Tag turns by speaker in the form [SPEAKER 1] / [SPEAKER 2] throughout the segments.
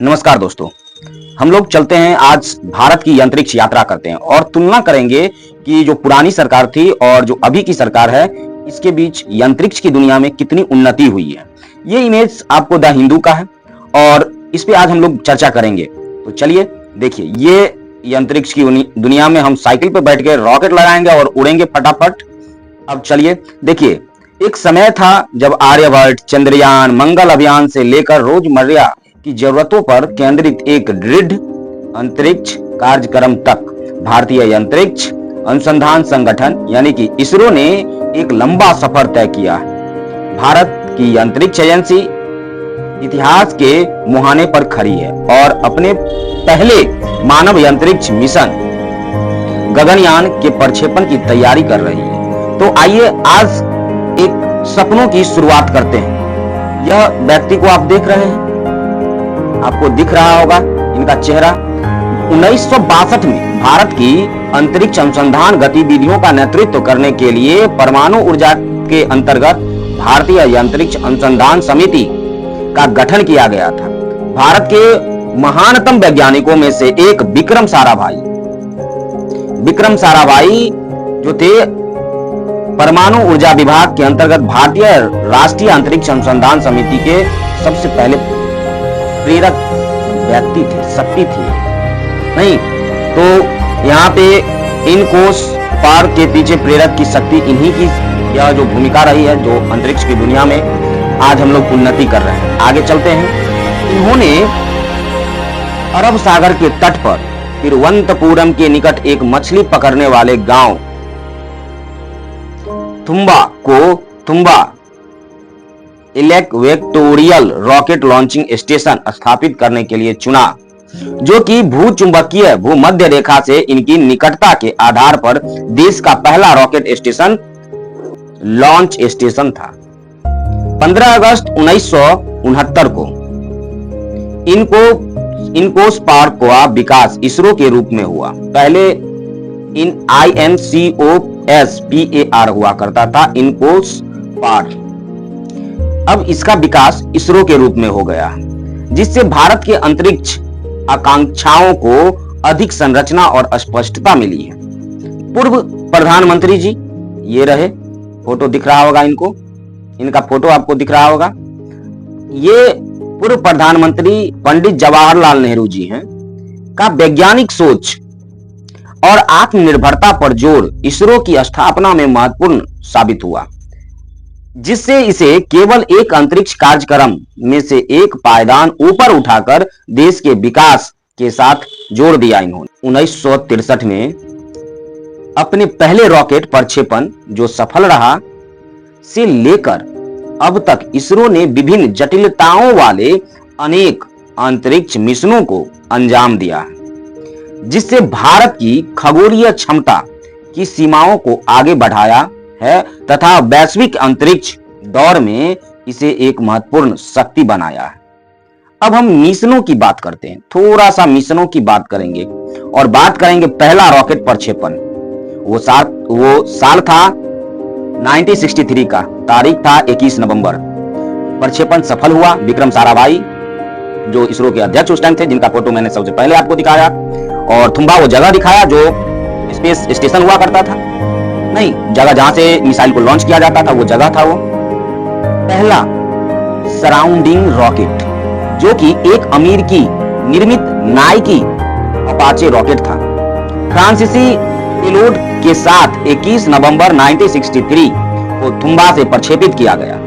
[SPEAKER 1] नमस्कार दोस्तों। हम लोग चलते हैं आज भारत की अंतरिक्ष यात्रा करते हैं और तुलना करेंगे कि जो पुरानी सरकार थी और जो अभी की सरकार है इसके बीच अंतरिक्ष की दुनिया में कितनी उन्नति हुई है। ये इमेज आपको द हिंदू का है और इस पे आज हम लोग चर्चा करेंगे। तो चलिए देखिए, ये अंतरिक्ष की दुनिया में हम साइकिल पे बैठ के रॉकेट लगाएंगे और उड़ेंगे फटाफट। अब चलिए देखिए, एक समय था जब आर्यभट्ट, चंद्रयान, मंगल अभियान से लेकर रोजमर्रा की जरूरतों पर केंद्रित एक दृढ़ अंतरिक्ष कार्यक्रम तक भारतीय अंतरिक्ष अनुसंधान संगठन यानी कि इसरो ने एक लंबा सफर तय किया है। भारत की अंतरिक्ष एजेंसी इतिहास के मुहाने पर खड़ी है और अपने पहले मानव अंतरिक्ष मिशन गगनयान के प्रक्षेपण की तैयारी कर रही है। तो आइए आज एक सपनों की शुरुआत करते हैं। यह व्यक्ति को आप देख रहे हैं, आपको दिख रहा होगा इनका चेहरा। 1962 में भारत की अंतरिक्ष अनुसंधान गतिविधियों का नेतृत्व करने के लिए परमाणु ऊर्जा के अंतर्गत भारतीय अंतरिक्ष अनुसंधान समिति का गठन किया गया था। भारत के महानतम वैज्ञानिकों में से एक विक्रम साराभाई जो थे परमाणु ऊर्जा विभाग के अंतर्गत भारतीय राष्ट्रीय अंतरिक्ष अनुसंधान समिति के सबसे पहले प्रेरक व्यक्ति थे, शक्ति थी नहीं। तो यहाँ पे इन कोष पार के पीछे प्रेरक की शक्ति इन्हीं की यह जो भूमिका रही है, जो अंतरिक्ष की दुनिया में आज हम लोग उन्नति कर रहे हैं। आगे चलते हैं। इन्होंने अरब सागर के तट पर तिरुवनंतपुरम के निकट एक मछली पकड़ने वाले गांव तुम्बा इलेक्वेटोरियल रॉकेट लॉन्चिंग स्टेशन स्थापित करने के लिए चुना, जो कि भूचुंबकीय भूमध्य रेखा से इनकी निकटता के आधार पर देश का पहला रॉकेट स्टेशन लॉन्च स्टेशन था। 15 अगस्त 1969 को इनकोस पार्क का विकास इसरो के रूप में हुआ। पहले इन INCOSPAR हुआ करता था, इनकोस पार्क। अब इसका विकास इसरो के रूप में हो गया, जिससे भारत के अंतरिक्ष आकांक्षाओं को अधिक संरचना और स्पष्टता मिली है। पूर्व प्रधानमंत्री जी ये रहे, फोटो दिख रहा होगा इनको, इनका फोटो आपको दिख रहा होगा। ये पूर्व प्रधानमंत्री पंडित जवाहरलाल नेहरू जी हैं का वैज्ञानिक सोच और आत्मनिर्भरता पर जोर इसरो की स्थापना में महत्वपूर्ण साबित हुआ, जिससे इसे केवल एक अंतरिक्ष कार्यक्रम में से एक पायदान ऊपर उठाकर देश के विकास के साथ जोड़ दिया। इन्होंने 1963 में अपने पहले रॉकेट प्रक्षेपण जो सफल रहा से लेकर अब तक इसरो ने विभिन्न जटिलताओं वाले अनेक अंतरिक्ष मिशनों को अंजाम दिया है, जिससे भारत की खगोलीय क्षमता की सीमाओं को आगे बढ़ाया है तथा वैश्विक अंतरिक्ष दौर में इसे एक महत्वपूर्ण शक्ति बनाया है। अब हम मिशनों की बात करते हैं, थोड़ा सा मिशनों की बात करेंगे और बात करेंगे पहला रॉकेट प्रक्षेपण। वो साल था 1963 का, तारीख था 21 नवंबर। प्रक्षेपण सफल हुआ। विक्रम साराभाई जो इसरो के अध्यक्ष उस टाइम थे, जिनका फोटो मैंने सबसे पहले आपको दिखाया, और तुम्बा वो जगह दिखाया जो स्पेस स्टेशन हुआ करता था, नहीं जगह जहां से मिसाइल को लॉन्च किया जाता था, वो जगह था वो। पहला सराउंडिंग रॉकेट जो कि एक अमेरिकी निर्मित नाइकी अपाचे रॉकेट था, फ्रांसीसी पेलोड के साथ 21 नवंबर 1963 को तुम्बा से प्रक्षेपित किया गया,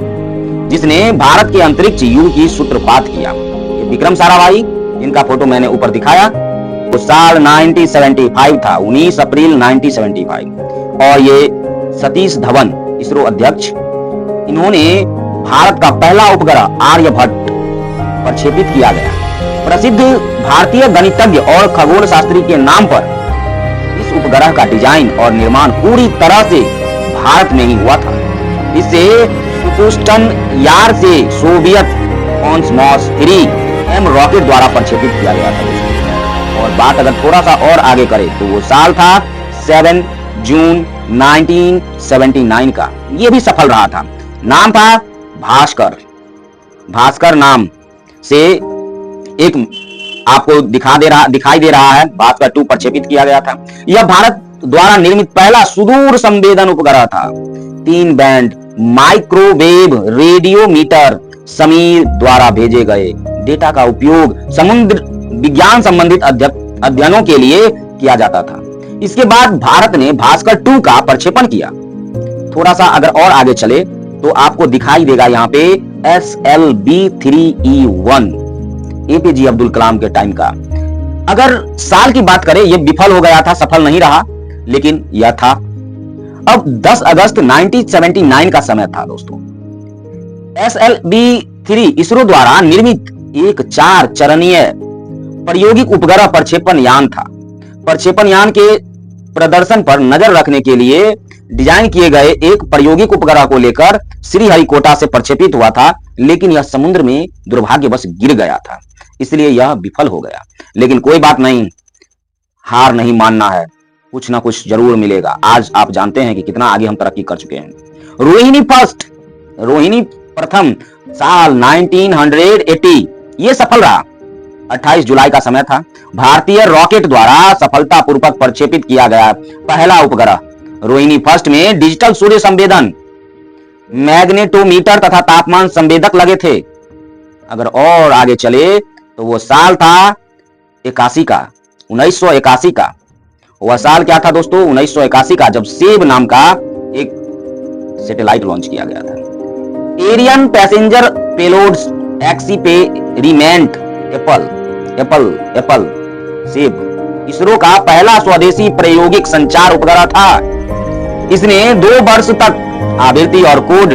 [SPEAKER 1] जिसने भारत के अंतरिक्ष युग की सूत्रपात किया। ये विक्रम साराभाई, इनका फोटो मैंने ऊपर दिखाया, तो साल 1975 था, 19 अप्रैल 1975। और ये सतीश धवन इसरो अध्यक्ष, इन्होंने भारत का पहला उपग्रह आर्यभट्ट प्रक्षेपित किया गया। प्रसिद्ध भारतीय गणितज्ञ और खगोल शास्त्री के नाम पर इस उपग्रह का डिजाइन और निर्माण पूरी तरह से भारत में ही हुआ था। इसे ह्यूस्टन यार से सोवियत कॉस्मोस 3M रॉकेट द्वारा प्रक्षेपित किया गया था। और बात अगर थोड़ा सा और आगे करें तो वो साल था 7 जून 1979 का, ये भी सफल रहा था। नाम था भास्कर नाम से एक आपको दिखाई दे रहा है, भास्कर 2 प्रक्षेपित किया गया था। यह भारत द्वारा निर्मित पहला सुदूर संवेदन उपग्रह था। 3 बैंड माइक्रोवेव रेडियोमीटर समीर द्वारा भेजे गए डेटा का उपयोग समुद्र विज्ञान संबंधित अध्ययनों के लिए किया जाता था। इसके बाद भारत ने भास्कर 2 का प्रक्षेपण किया। थोड़ा सा अगर और आगे चले तो आपको दिखाई देगा यहाँ पे SLV-3E1 APJ अब्दुल कलाम के टाइम का। अगर साल की बात करें, यह विफल हो गया था, सफल नहीं रहा, लेकिन यह था। अब 10 अगस्त 1979 का समय था दोस्तों। SLV-3 इसरो द्वारा निर्मित एक 4 चरणीय प्रायोगिक उपग्रह प्रक्षेपण यान था। प्रक्षेपण यान के प्रदर्शन पर नजर रखने के लिए डिजाइन किए गए एक प्रायोगिक उपग्रह को लेकर श्रीहरिकोटा से प्रक्षेपित हुआ था, लेकिन यह समुद्र में दुर्भाग्यवश गिर गया था, इसलिए यह विफल हो गया। लेकिन कोई बात नहीं, हार नहीं मानना है, कुछ ना कुछ जरूर मिलेगा। आज आप जानते हैं कि कितना आगे हम तरक्की कर चुके हैं। रोहिणी प्रथम साल 1980 ये सफल रहा। 28 जुलाई का समय था। भारतीय रॉकेट द्वारा सफलतापूर्वक प्रक्षेपित किया गया पहला उपग्रह रोहिणी फर्स्ट में डिजिटल सूर्य संवेदन, मैग्नेटोमीटर तथा तापमान संवेदक लगे थे। अगर और आगे चले तो वो साल था 1981 का। वह साल क्या था दोस्तों? 1981 का, जब सेब नाम का एक सैटेलाइट लॉन्च किया गया था। Ariane passenger payloads experiment apple सेब इसरो का पहला स्वदेशी प्रायोगिक संचार उपग्रह था। इसने 2 वर्ष तक आवृत्ति और code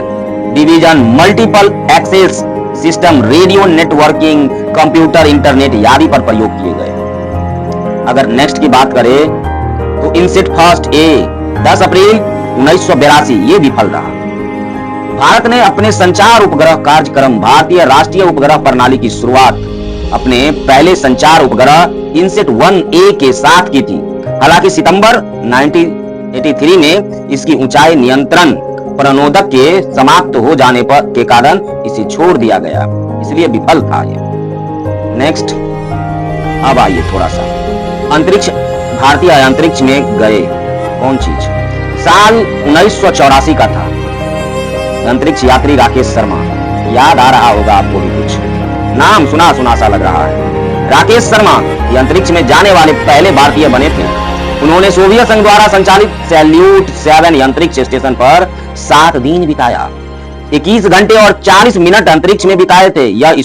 [SPEAKER 1] division, multiple access system, radio networking, computer, internet आदि पर प्रयोग किए गए। अगर नेक्स्ट की बात करें तो इनसेट फर्स्ट ए 10 अप्रैल 1982 ये विफल रहा। भारत ने अपने संचार उपग्रह कार्यक्रम भारतीय राष्ट्रीय उपग्रह प्रणाली की शुरुआत अपने पहले संचार उपग्रह इनसेट 1A के साथ की थी। हालांकि सितंबर 1983 में इसकी ऊंचाई नियंत्रण प्रणोदक के समाप्त हो जाने पर के कारण इसे छोड़ दिया गया, इसलिए विफल था ये। नेक्स्ट, अब आइए थोड़ा सा अंतरिक्ष। भारतीय अंतरिक्ष में गए कौन चीज? साल 1984 का था। अंतरिक्ष यात्री राकेश शर्मा, याद आ रहा होगा आपको भी, कुछ नाम सुना सा लग रहा है। राकेश शर्मा ये अंतरिक्ष में जाने वाले पहले भारतीय बने थे। उन्होंने सोवियत संघ द्वारा संचालित सैल्यूट 7 अंतरिक्ष स्टेशन पर 7 दिन बिताया। 21 घंटे और 40 मिनट अंतरिक्ष में बिताए थे। यह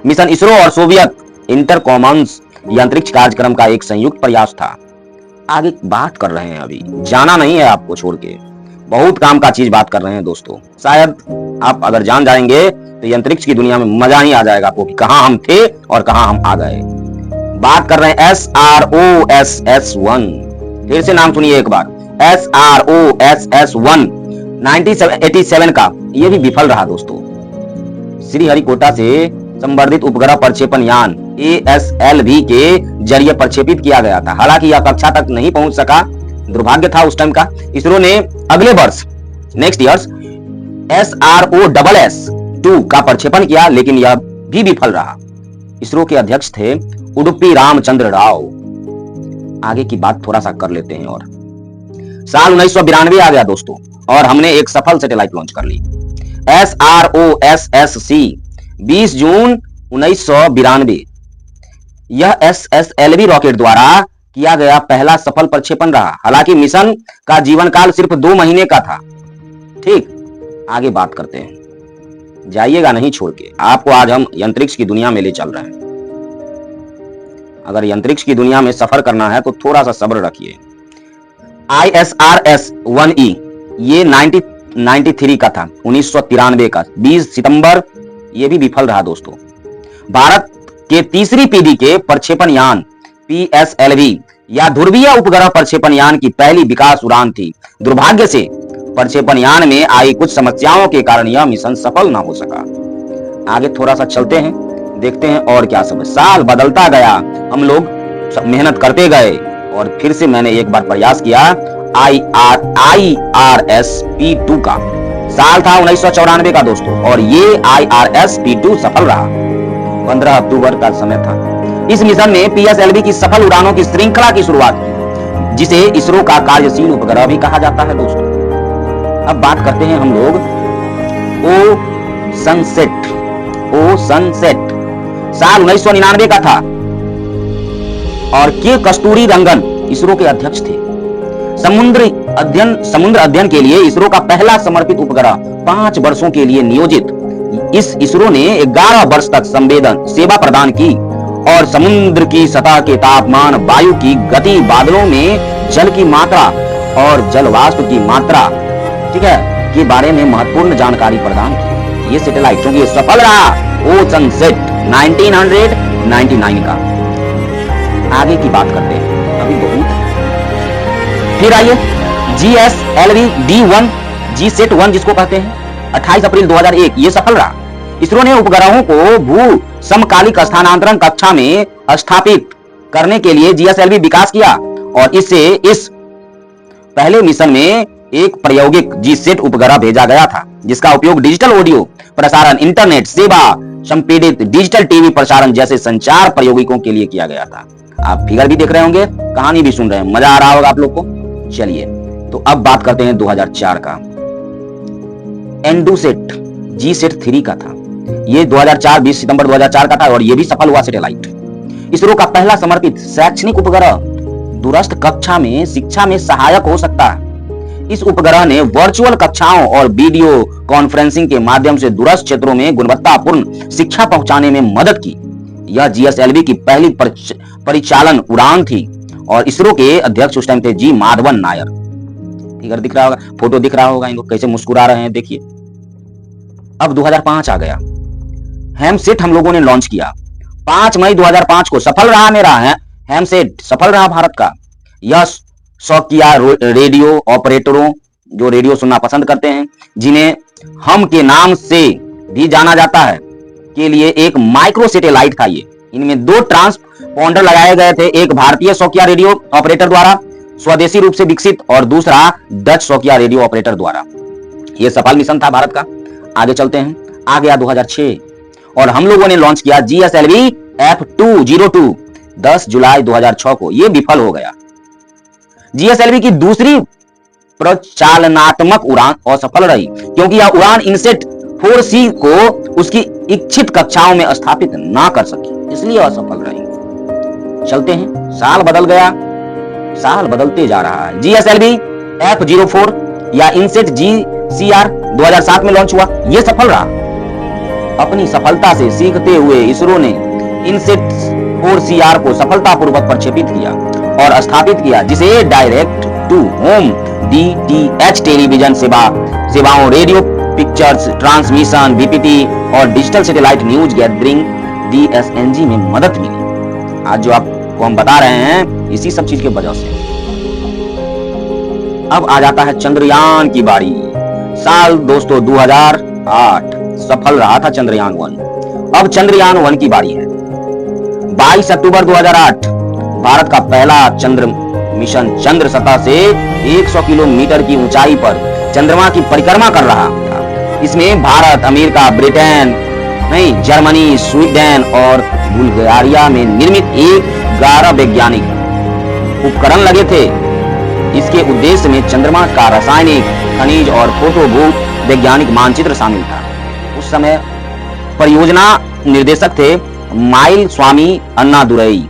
[SPEAKER 1] मिशन इसरो और सोवियत इंटरकॉमन्स अंतरिक्ष कार्यक्रम का एक संयुक्त प्रयास था। आगे बात कर रहे हैं, अभी जाना नहीं है आपको छोड़ के, बहुत काम का चीज बात कर रहे हैं दोस्तों। शायद आप अगर जान जाएंगे तो ये अंतरिक्ष की दुनिया में मजा ही आ जाएगा आपको कि कहां हम थे और कहां हम आ गए। बात कर रहे हैं SROSS-1, फिर से नाम सुनिए एक बार, SROSS-1 1987 का, यह भी विफल रहा दोस्तों। श्रीहरिकोटा से संवर्धित उपग्रह प्रक्षेपण यान ASLV के जरिए प्रक्षेपित किया गया था। हालांकि यह कक्षा तक नहीं पहुंच सका, दुर्भाग्य था उस टाइम का। इसरो ने अगले वर्ष नेक्स्ट ईयर SROSS-2 का प्रक्षेपण किया, लेकिन यह भी विफल रहा। इसरो के अध्यक्ष थे उडुपी रामचंद्र राव। आगे की बात थोड़ा सा कर लेते हैं। और साल 1992 आ गया दोस्तों और हमने एक सफल सैटेलाइट लॉन्च कर ली। SROSS-C 20 जून 1992 यह SSLV रॉकेट द्वारा किया गया पहला सफल प्रक्षेपण रहा। हालांकि मिशन का जीवन काल सिर्फ 2 महीने का था। ठीक, आगे बात करते हैं, जाइएगा नहीं छोड़ के। आपको आज हम अंतरिक्ष की दुनिया में ले चल रहे हैं। अगर अंतरिक्ष की दुनिया में सफर करना है तो थोड़ा सा सब्र रखिए। ISRS-1E ये 1993 का था, 1993 का 20 सितंबर, ये भी विफल रहा दोस्तों। भारत के तीसरी पीढ़ी के प्रक्षेपण यान PSLV या ध्रुवीय उपग्रह प्रक्षेपण यान की पहली विकास उड़ान थी। दुर्भाग्य से प्रक्षेपण यान में आई कुछ समस्याओं के कारण यह मिशन सफल ना हो सका। आगे थोड़ा सा चलते हैं, देखते हैं और क्या सब। साल बदलता गया, हम लोग मेहनत करते गए और फिर से मैंने एक बार प्रयास किया। IRS-P2 का साल था 1994 का दोस्तों और ये IRS-P2 सफल रहा। 15 अक्टूबर का समय था। इस मिशन में पीएसएलवी की सफल उड़ानों की श्रृंखला की शुरुआत की, जिसे इसरो का कार्यशील उपग्रह भी कहा जाता है दोस्तों। अब बात करते हैं हम लोग ओ सनसेट साल 1999 का था और के कस्तूरी रंगन इसरो के अध्यक्ष थे। समुद्र अध्ययन के लिए इसरो का पहला समर्पित उपग्रह 5 वर्षों के लिए नियोजित इस इसरो ने 11 वर्ष तक सेवा प्रदान की और समुद्र की सतह के तापमान, वायु की गति, बादलों में जल की मात्रा और जल वाष्प की मात्रा, ठीक है, के बारे में महत्वपूर्ण जानकारी प्रदान की। ये सैटेलाइट क्योंकि ये सफल रहा, ओ सनसेट 1999 का। आगे की बात करते हैं, अभी बहुत है। फिर आइए GSLV D1 GSAT-1 जिसको कहते हैं, 28 अप्रैल 2001 ये सफल रहा। इसरो ने उपग्रहों को भू समकालिक स्थानांतरण कक्षा में स्थापित करने के लिए GSLV विकास किया और इससे इस पहले मिशन में एक प्रायोगिक GSAT उपग्रह भेजा गया था, जिसका उपयोग डिजिटल ऑडियो प्रसारण, इंटरनेट सेवा, संपीड़ित डिजिटल टीवी प्रसारण जैसे संचार प्रयोगिकों के लिए किया गया था। आप फिगर भी देख रहे होंगे, कहानी भी सुन रहे हैं, मजा आ रहा होगा आप लोग को। चलिए तो अब बात करते हैं 2004 का। एंडोसेट GSAT-3 का था। ये 2004 20 सितंबर 2004 का था और ये भी सफल हुआ सैटेलाइट। इसरो का पहला समर्पित शैक्षणिक उपग्रह दूरस्थ कक्षा में शिक्षा में सहायक हो सकता है। इस उपग्रह ने वर्चुअल कक्षाओं और वीडियो कॉन्फ्रेंसिंग के माध्यम से दूरस्थ क्षेत्रों में गुणवत्तापूर्ण शिक्षा पहुंचाने में मदद की। यह GSLV की पहली परिचालन उड़ान थी और इसरो के अध्यक्ष उस टाइम थे जी माधवन नायर। फिगर दिख रहा होगा, फोटो दिख रहा होगा, इनको कैसे मुस्कुरा रहे हैं देखिए। अब 2005 आ गया। हैमसेट हम लोगों ने लॉन्च किया 5 मई 2005 को। सफल रहा मेरा हैमसेट, सफल रहा भारत का। यह शौकिया रेडियो ऑपरेटरों जो रेडियो सुनना पसंद करते हैं, जिन्हें हम के नाम से भी जाना जाता है, के लिए एक माइक्रो सैटेलाइट था। ये इनमें 2 ट्रांसपोंडर लगाए गए थे, एक भारतीय शौकिया रेडियो ऑपरेटर द्वारा स्वदेशी रूप से विकसित और दूसरा डच शौकिया रेडियो ऑपरेटर द्वारा। यह सफल मिशन था भारत का। आगे चलते हैं। आ गया 2006 और हम लोगों ने लॉन्च किया GSLV F202 10 जुलाई 2006 को। यह विफल हो गया। GSLV की दूसरी प्रचालनात्मक उड़ान असफल रही क्योंकि यह उड़ान इनसेट 4C को उसकी इच्छित कक्षाओं में स्थापित ना कर सकी, इसलिए असफल रही। चलते हैं, साल बदल गया, साल बदलते जा रहा है। GSLV F04 या इनसेट GCR 2007 में लॉन्च हुआ। यह सफल रहा। अपनी सफलता से सीखते हुए इसरो ने इनसेट 4CR को सफलतापूर्वक प्रक्षेपित किया और स्थापित किया, जिसे direct to home DTH television सेवाओं, रेडियो पिक्चर्स ट्रांसमिशन, VPT और digital satellite news gathering DSNG में मदद मिली। आज जो आपको हम बता रहे हैं इसी सब चीज के वजह से। अब आ जाता है चंद्रयान की बारी। साल दोस्तों 2008 सफल रहा था चंद्रयान 1। अब चंद्रयान 1 की बारी है। 22 अक्टूबर 2008 भारत का पहला चंद्र मिशन चंद्र सतह से 100 किलोमीटर की ऊंचाई पर चंद्रमा की परिक्रमा कर रहा था। इसमें Bharat, America, Britain, Germany, Sweden और बुल्गारिया में निर्मित 11 वैज्ञानिक उपकरण लगे थे। इसके उद्देश्य में चंद्रमा का रासायनिक, खनिज और फोटो भू वैज्ञानिक मानचित्र शामिल था। उस समय परियोजना निर्देशक थे माइल स्वामी अन्नादुरई।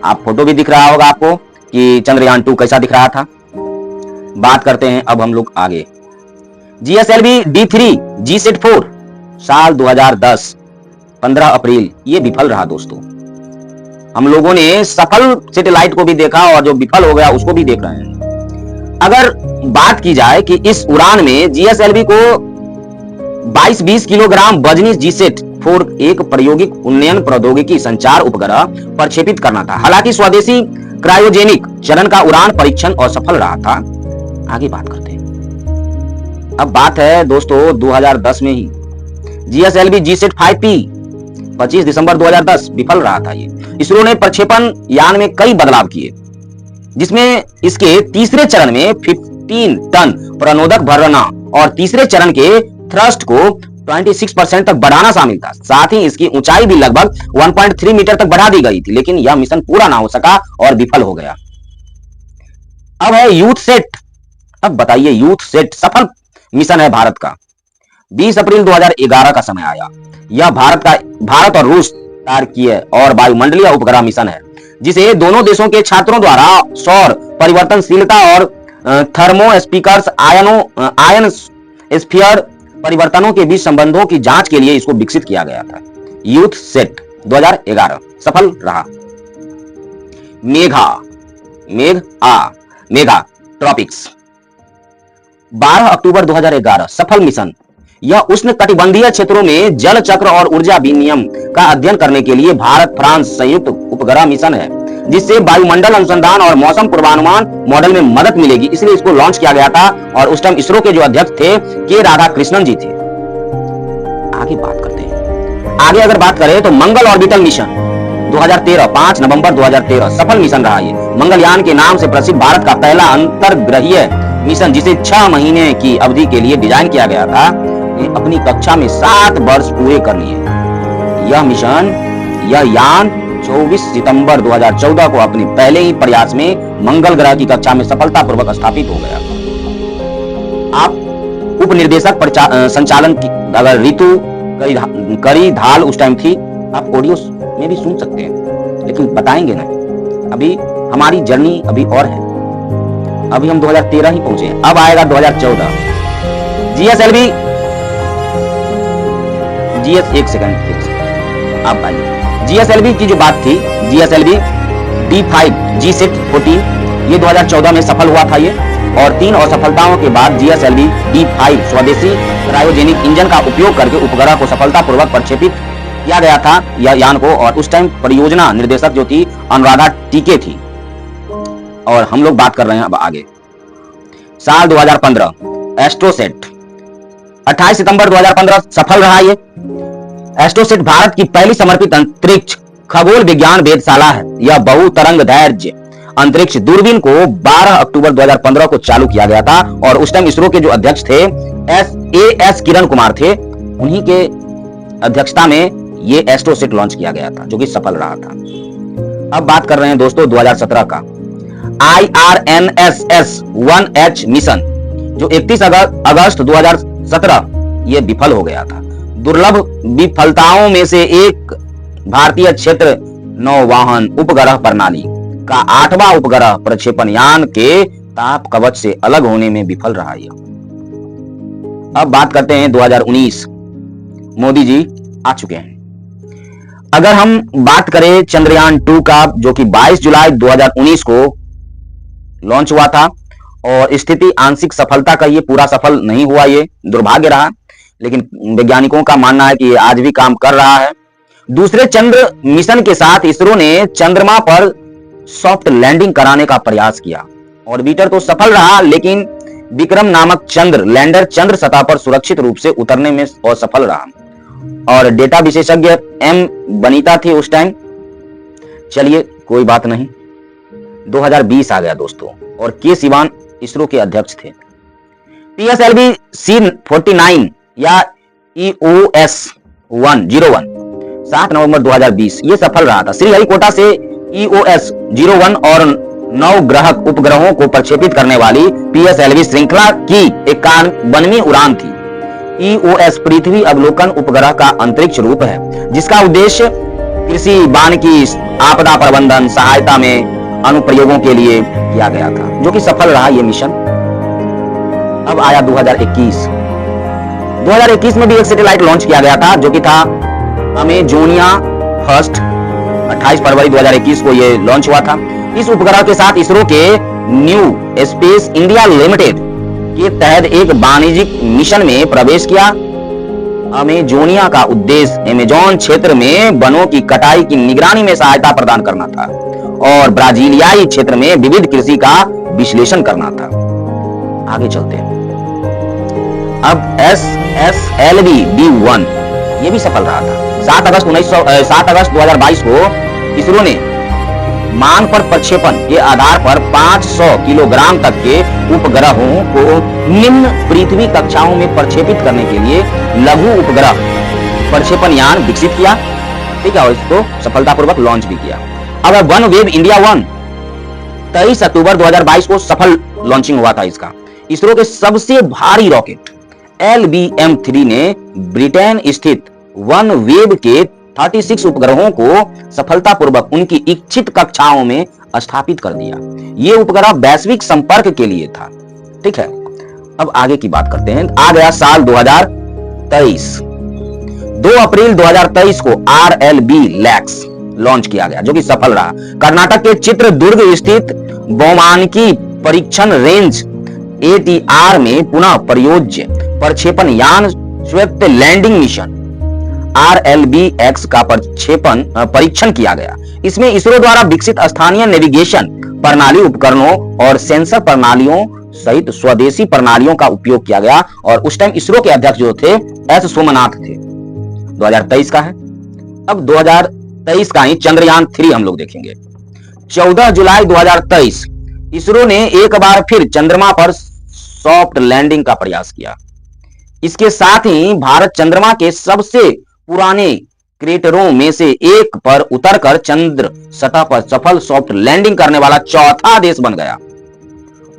[SPEAKER 1] आप फोटो भी दिख रहा होगा आपको कि चंद्रयान 2 कैसा दिख रहा था। बात करते हैं अब हम लोग आगे। GSLV D3 GSAT-4 साल 2010 15 अप्रैल ये विफल रहा दोस्तों। हम लोगों ने सफल सैटेलाइट को भी देखा और जो विफल हो गया उसको भी देख रहे हैं। अगर बात की जाए कि इस उड़ान में GSLV को 22-20 किलोग्राम वजनी GSAT-4 एक प्रायोगिक उन्नयन प्रौद्योगिकी संचार उपग्रह प्रक्षेपित करना था। हालांकि स्वदेशी क्रायोजेनिक चरण का उड़ान परीक्षण असफल रहा था। आगे बात करते हैं। अब बात है दोस्तों 2010 में ही GSLV GSAT-5P 25 दिसंबर 2010 विफल रहा था। ये इसरो ने प्रक्षेपण यान में कई बदलाव किए, जिसमें इसके तीसरे चरण में 15 टन प्रणोदक भरना और तीसरे चरण के थ्रस्ट को 26% तक बढ़ाना शामिल था। साथ ही इसकी ऊंचाई भी लगभग 1.3 मीटर तक बढ़ा दी गई थी, लेकिन यह मिशन पूरा ना हो सका और विफल हो गया। अब है यूथ सेट। अब बताइए, यूथ सेट सफल मिशन है भारत का। 20 अप्रैल 2011 का समय आया। यह भारत और रूस तारकीय और वायुमंडलीय उपग्रह मिशन है, जिसे दोनों देशों के छात्रों द्वारा सौर परिवर्तनशीलता और थर्मोस्फियर्स आयन स्फीयर परिवर्तनों के बीच संबंधों की जांच के लिए इसको विकसित किया गया था। यूथ सेट 2011 सफल रहा। मेघा ट्रॉपिक्स 12 अक्टूबर 2011 सफल मिशन। यह उष्ण कटिबंधीय क्षेत्रों में जल चक्र और ऊर्जा विनिमय का अध्ययन करने के लिए भारत फ्रांस संयुक्त उपग्रह मिशन है, जिससे वायुमंडल अनुसंधान और मौसम पूर्वानुमान मॉडल में मदद मिलेगी। इसलिए इसको लॉन्च किया गया था और उस टाइम इसरो के जो अध्यक्ष थे के राधाकृष्णन जी थे। आगे बात करते हैं। आगे अगर बात करें तो मंगल ऑर्बिटल मिशन 2013 5 नवंबर 2013 सफल मिशन रहा। ये मंगलयान के नाम से प्रसिद्ध भारत का पहला अंतर्ग्रहीय मिशन, जिसे 6 महीने की अवधि के लिए डिजाइन किया गया था, अपनी कक्षा में 7 वर्ष पूरे कर लिए। यह यान 24 सितंबर 2014 को अपने पहले ही प्रयास में मंगल ग्रह की कक्षा में सफलतापूर्वक स्थापित हो गया। आप उप निर्देशक संचालन की अगर रितु करी धाल उस टाइम थी, आप ऑडियो में भी सुन सकते हैं, लेकिन बताएंगे नहीं। अभी हमारी जर्नी अभी और है। अभी हम 2013 ही पहुंचे। अब आएगा 2014 GSLV। एक सेकंड आप आइए। GSLV की जो बात थी, GSLV D5 G-SET 14 ये 2014 में सफल हुआ था ये, और 3 असफलताओं के बाद GSLV D5 स्वदेशी क्रायोजेनिक इंजन का उपयोग करके उपग्रह को सफलतापूर्वक प्रक्षेपित किया गया था यह यान को। और उस टाइम परियोजना निर्देशक जो थी अनुराधा टीके थी। और हम लोग बात कर रहे हैं अब आगे। साल 2015 एस्ट्रोसेट 28 सितंबर 2015 सफल रहा। ये एस्ट्रोसेट भारत की पहली समर्पित अंतरिक्ष खगोल विज्ञान वेधशाला है। यह बहुतरंग दैर्घ्य अंतरिक्ष दूरबीन को 12 अक्टूबर 2015 को चालू किया गया था, और उस टाइम इसरो के जो अध्यक्ष थे एस किरण कुमार थे, उन्हीं के अध्यक्षता में ये एस्ट्रोसेट लॉन्च किया गया था, जो कि सफल रहा था। अब बात कर रहे हैं दोस्तों 2017 का IRNSS 1H मिशन, जो 31 अगस्त 2017 ये विफल हो गया था। दुर्लभ विफलताओं में से एक भारतीय क्षेत्र नौवाहन उपग्रह प्रणाली का 8वां उपग्रह प्रक्षेपण यान के ताप कवच से अलग होने में विफल रहा। अब बात करते हैं 2019। मोदी जी आ चुके हैं। अगर हम बात करें चंद्रयान 2 का, जो कि 22 जुलाई 2019 को लॉन्च हुआ था, और स्थिति आंशिक सफलता का ये पूरा सफल नहीं हुआ, ये दुर्भाग्य रहा, लेकिन वैज्ञानिकों का मानना है कि ये आज भी काम कर रहा है। दूसरे चंद्र मिशन के साथ इसरो ने चंद्रमा पर सॉफ्ट लैंडिंग कराने का प्रयास किया। ऑर्बिटर तो सफल रहा, लेकिन विक्रम नामक चंद्र लैंडर चंद्र सतह पर सुरक्षित रूप से उतरने में असफल रहा। और डेटा विशेषज्ञ एम बनीता थी उस टाइम। चलिए कोई बात नहीं। 2020 आ गया दोस्तों, और के सिवान इसरो के अध्यक्ष थे। PSLV C49 या EOS 101 7 नवंबर 2020 ये सफल रहा था। श्रीहरिकोटा से EOS 01 और 9 ग्रहक उपग्रहों को प्रक्षेपित करने वाली PSLV श्रृंखला की 51वीं उड़ान थी। EOS पृथ्वी अवलोकन उपग्रह का अंतरिक्ष रूप है, जिसका उद्देश्य कृषि, वानिकी, आपदा प्रबंधन सहायता में अनुप्रयोगों के लिए किया गया था, जो कि सफल रहा ये मिशन। अब आया 2021। 2021 में भी एक सैटेलाइट लॉन्च किया गया था, जो कि था अमेजोनिया फर्स्ट। 28 फरवरी 2021 को ये लॉन्च हुआ था। इस उपग्रह के साथ इसरो के न्यू स्पेस इंडिया लिमिटेड के तहत एक वाणिज्यिक मिशन में प्रवेश किया। अमेजोनिया का उद्देश्य अमेजोन क्षेत्र में वनों की कटाई की निगरानी में सहायता प्रदान करना था, और ब्राजीलियाई क्षेत्र में विविध कृषि का विश्लेषण करना था। आगे चलते हैं। अब SSLV D1 ये भी सफल रहा था। 7 अगस्त 2022 को इसरो ने मान पर प्रक्षेपण के आधार पर 500 किलोग्राम तक के उपग्रहों को निम्न पृथ्वी कक्षाओं में प्रक्षेपित करने के लिए लघु उपग्रह प्रक्षेपण यान विकसित किया, ठीक है, और इसको सफलतापूर्वक लॉन्च भी किया। अब वन वेब इंडिया 1 23 अक्टूबर 2022 को सफल लॉन्चिंग हुआ था इसका। इसरो के सबसे भारी रॉकेट LBM-3 ने ब्रिटेन स्थित वन वेब के 36 उपग्रहों को सफलतापूर्वक उनकी इच्छित कक्षाओं में स्थापित कर दिया। ये उपग्रह वैश्विक संपर्क के लिए था, ठीक है। अब आगे की बात करते हैं। आ गया साल 2023। 2 अप्रैल 2023 को RLB-LAX लॉन्च किया गया, जो कि सफल रहा। कर्नाटक के चित्रदुर्ग स्थित वैमानिकी परीक्षण रेंज ATR में पुनः प्रयोज्य प्रक्षेपण यान स्विफ्ट लैंडिंग मिशन RLB-X का परीक्षण किया गया। इसमें इसरो द्वारा विकसित स्थानीय नेविगेशन प्रणाली उपकरणों और सेंसर प्रणालियों सहित स्वदेशी प्रणालियों का उपयोग किया गया। और उस टाइम इसरो के अध्यक्ष जो थे S सोमनाथ थे। 2023 का है। अब 2023 का ही चंद्रयान 3 हम लोग देखेंगे। 14 जुलाई 2023 इसरो ने एक बार फिर चंद्रमा पर सॉफ्ट लैंडिंग का प्रयास किया। इसके साथ ही भारत चंद्रमा के सबसे पुराने क्रेटरों में से एक पर उतरकर चंद्र सतह पर सफल सॉफ्ट लैंडिंग करने वाला चौथा देश बन गया।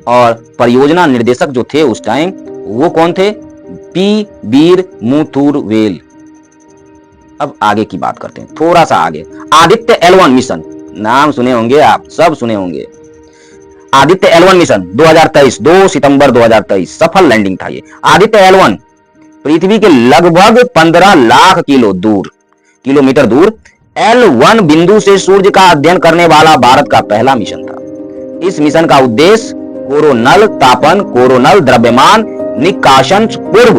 [SPEAKER 1] और परियोजना निर्देशक जो थे उस टाइम वो कौन थे? P वीर मुथुरवेल। अब आगे की बात करते हैं, थोड़ा सा आगे। आदित्य L1 मिशन, नाम सुने होंगे आप, सब सुने होंगे। आदित्य L1 मिशन 2023 2 सितंबर 2023 सफल लैंडिंग था। ये आदित्य L1 पृथ्वी के लगभग 15 लाख किलोमीटर दूर L1 बिंदु से सूर्य का अध्ययन करने वाला भारत का पहला मिशन था। इस मिशन का उद्देश्य कोरोनल तापन, कोरोनल द्रव्यमान निकासन पूर्व,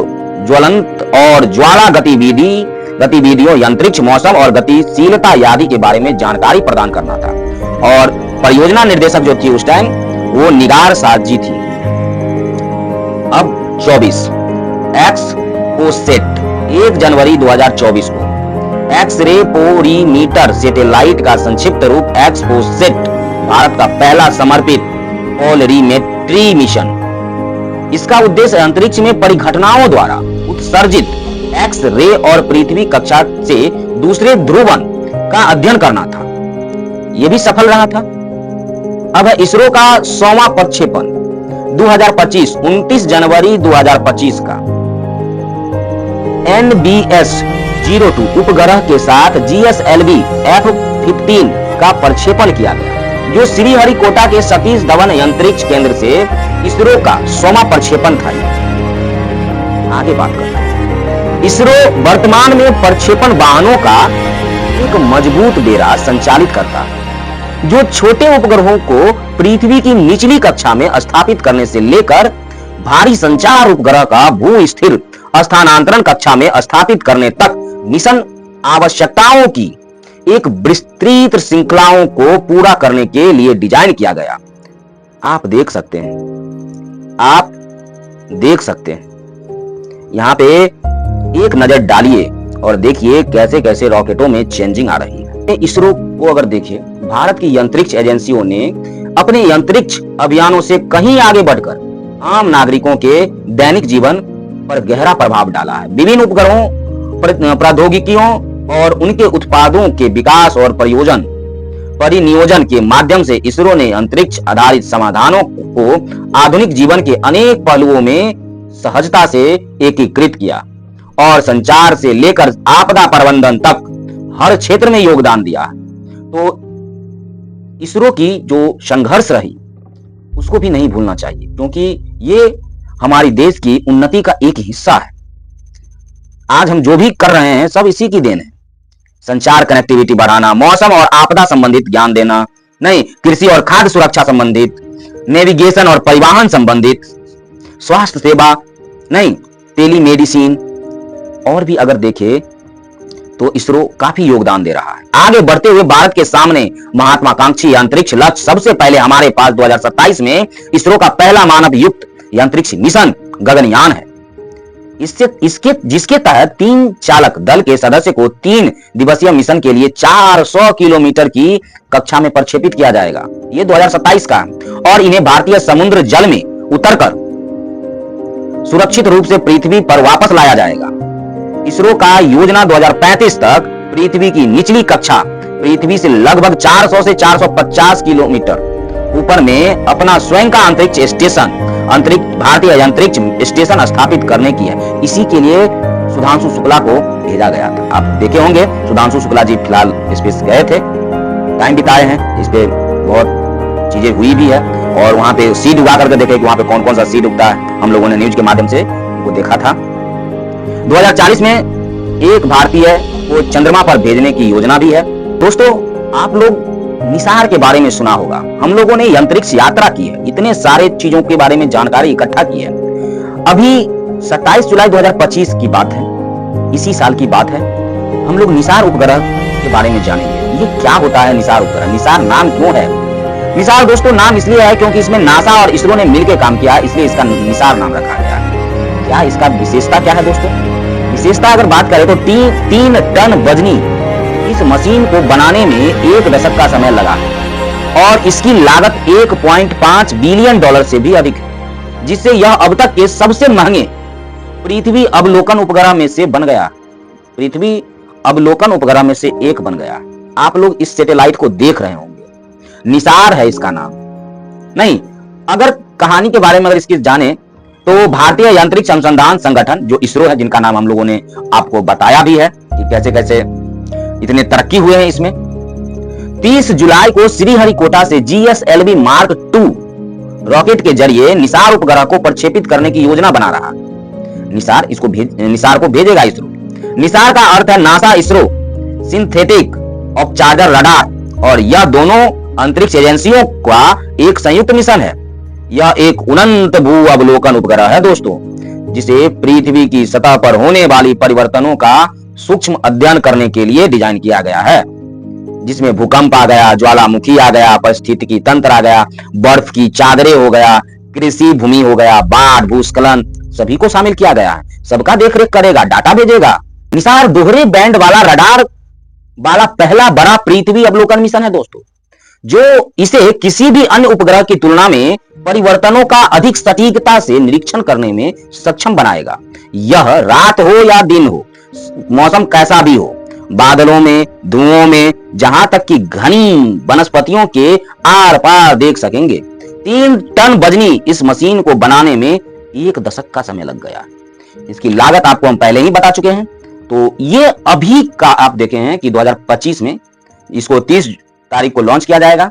[SPEAKER 1] ज्वलंत और ज्वाला गतिविधियों, अंतरिक्ष, मौसम और गतिशीलता आदि के बारे में जानकारी प्रदान करना था। और परियोजना निर्देशक जो थी उस टाइम वो निगार साजी थी। अब 24 एक्सपोसेट 1 जनवरी 2024 को एक्स-रे पोरीमीटर सैटेलाइट का संक्षिप्त रूप एक्सपोसेट भारत का पहला समर्पित पोलरीमेट्री मिशन। इसका उद्देश्य अंतरिक्ष में परिघटनाओं द्वारा उत्सर्जित एक्स-रे और पृथ्वी कक्षा से दूसरे ध्रुवन का अध्ययन करना था। यह भी सफल रहा था। अब है इसरो का 100वां प्रक्षेपण 2025 29 जनवरी 2025 का NBS-02 उपग्रह के साथ GSLV F-15 का प्रक्षेपण किया गया, जो श्रीहरिकोटा के सतीश धवन अंतरिक्ष केंद्र से इसरो का 100वां प्रक्षेपण था। आगे बात करते हैं। इसरो वर्तमान में प्रक्षेपण वाहनों का एक मजबूत डेरा संचालित करता है, जो छोटे उपग्रहों को पृथ्वी की निचली कक्षा में स्थापित करने से लेकर भारी संचार उपग्रह का भू स्थिर स्थानांतरण कक्षा में स्थापित करने तक मिशन आवश्यकताओं की एक विस्तृत श्रृंखलाओं को पूरा करने के लिए डिजाइन किया गया। आप देख सकते हैं, यहां पे एक नजर डालिए और देखिए कैसे कैसे रॉकेटों में चेंजिंग आ रही है। इसरो को अगर देखिए, भारत की अंतरिक्ष एजेंसियों ने अपने अंतरिक्ष अभियानों से कहीं आगे बढ़कर आम नागरिकों के दैनिक जीवन पर गहरा प्रभाव डाला है। विभिन्न उपग्रहों, प्रौद्योगिकियों और उनके उत्पादों के विकास और परिनियोजन के माध्यम से इसरो ने अंतरिक्ष आधारित समाधानों को आधुनिक जीवन के अनेक पहलुओं में सहजता से एकीकृत किया और संचार से लेकर आपदा प्रबंधन तक हर क्षेत्र में योगदान दिया। तो इसरो की जो संघर्ष रही उसको भी नहीं भूलना चाहिए, क्योंकि ये हमारी देश की उन्नति का एक हिस्सा है। आज हम जो भी कर रहे हैं सब इसी की देन है। संचार कनेक्टिविटी बढ़ाना, मौसम और आपदा संबंधित ज्ञान देना, नहीं कृषि और खाद्य सुरक्षा संबंधित, नेविगेशन और परिवहन संबंधित, स्वास्थ्य सेवा, नहीं टेलीमेडिसिन, और भी अगर देखें तो इसरो काफी योगदान दे रहा है। आगे बढ़ते हुए भारत के सामने महत्वाकांक्षी अंतरिक्ष लक्ष्य, सबसे पहले हमारे पास 2027 में इसरो का पहला मानव युक्त अंतरिक्ष मिशन गगनयान है। जिसके तहत 3 चालक दल के सदस्य को 3 दिवसीय मिशन के लिए 400 किलोमीटर की कक्षा में प्रक्षेपित किया जाएगा। ये 2027 का, और इन्हें भारतीय समुद्र जल में उतरकर सुरक्षित रूप से पृथ्वी पर वापस लाया जाएगा। इसरो का योजना 2035 तक पृथ्वी की निचली कक्षा, पृथ्वी से लगभग 400 से 450 किलोमीटर ऊपर में अपना स्वयं का अंतरिक्ष स्टेशन, भारतीय अंतरिक्ष स्टेशन स्थापित करने की है। इसी के लिए सुधांशु शुक्ला को भेजा गया था। आप देखे होंगे सुधांशु शुक्ला जी फिलहाल स्पेस गए थे, टाइम बिताए हैं, इस पे बहुत चीजें हुई भी है, और वहां पे सीड उगा करके देखे कि वहां पे कौन कौन सा सीड उगता है। हम लोगों ने न्यूज के माध्यम से वो देखा था। 2040 में एक भारतीय को चंद्रमा पर भेजने की योजना भी है। दोस्तों, आप लोग निसार के बारे में सुना होगा। हम लोगों ने अंतरिक्ष यात्रा की है, इतने सारे चीजों के बारे में जानकारी इकट्ठा की है। अभी 27 जुलाई 2025 की बात है, इसी साल की बात है। हम लोग निसार उपग्रह के बारे में जानेंगे। ये क्या होता है निसार उपग्रह? निसार नाम क्यों है? निसार दोस्तों नाम इसलिए है क्योंकि इसमें नासा और इसरो ने मिलकर काम किया, इसलिए इसका निसार नाम रखा गया है। क्या इसका विशेषता क्या है दोस्तों? विशेषता अगर बात करें तो 3 टन वजनी इस मशीन को बनाने में 1 दशक का समय लगा और इसकी लागत 1.5 बिलियन डॉलर से भी अधिक है, जिससे यह अब तक के सबसे महंगे पृथ्वी अवलोकन उपग्रह में से बन गया। पृथ्वी अवलोकन उपग्रह में से एक बन गया। आप लोग इस सैटेलाइट को देख रहे होंगे, निसार है इसका नाम। नहीं, अगर कहानी के बारे में अगर इसकी जाने तो भारतीय अंतरिक्ष अनुसंधान संगठन जो इसरो है, जिनका नाम हम लोगों ने आपको बताया भी है कि कैसे कैसे इतने तरक्की हुए हैं इसमें। 30 जुलाई को श्रीहरिकोटा से GSLV मार्क 2 रॉकेट के जरिए निसार उपग्रह को प्रक्षेपित करने की योजना बना रहा। निसार को भेजेगा इसरो। निसार का अर्थ है NASA ISRO synthetic observer radar, और यह दोनों अंतरिक्ष एजेंसियों का एक संयुक्त मिशन है। यह एक उन्नत भू अवलोकन उपग्रह है दोस्तों, जिसे पृथ्वी की सतह पर होने वाली परिवर्तनों का सूक्ष्म अध्ययन करने के लिए डिजाइन किया गया है, जिसमें भूकंप आ गया, ज्वालामुखी आ गया, पारिस्थितिकी तंत्र आ गया, बर्फ की चादरें हो गया, कृषि भूमि हो गया, बाढ़, भूस्खलन, सभी को शामिल किया गया है। सबका देखरेख करेगा, डाटा भेजेगा। निसार दोहरे बैंड वाला रडार वाला पहला बड़ा पृथ्वी अवलोकन मिशन है दोस्तों, जो इसे किसी भी अन्य उपग्रह की तुलना में परिवर्तनों का अधिक सटीकता से निरीक्षण करने में सक्षम बनाएगा। यह रात हो या दिन हो, मौसम कैसा भी हो, बादलों में, धुओं में, जहां तक कि घनी वनस्पतियों के आर पार देख सकेंगे। 3 टन वजनी इस मशीन को बनाने में 1 दशक का समय लग गया। इसकी लागत आपको हम पहले ही बता चुके हैं। तो ये अभी का आप देखे हैं कि 2025 में इसको 30 तारीख को लॉन्च किया जाएगा।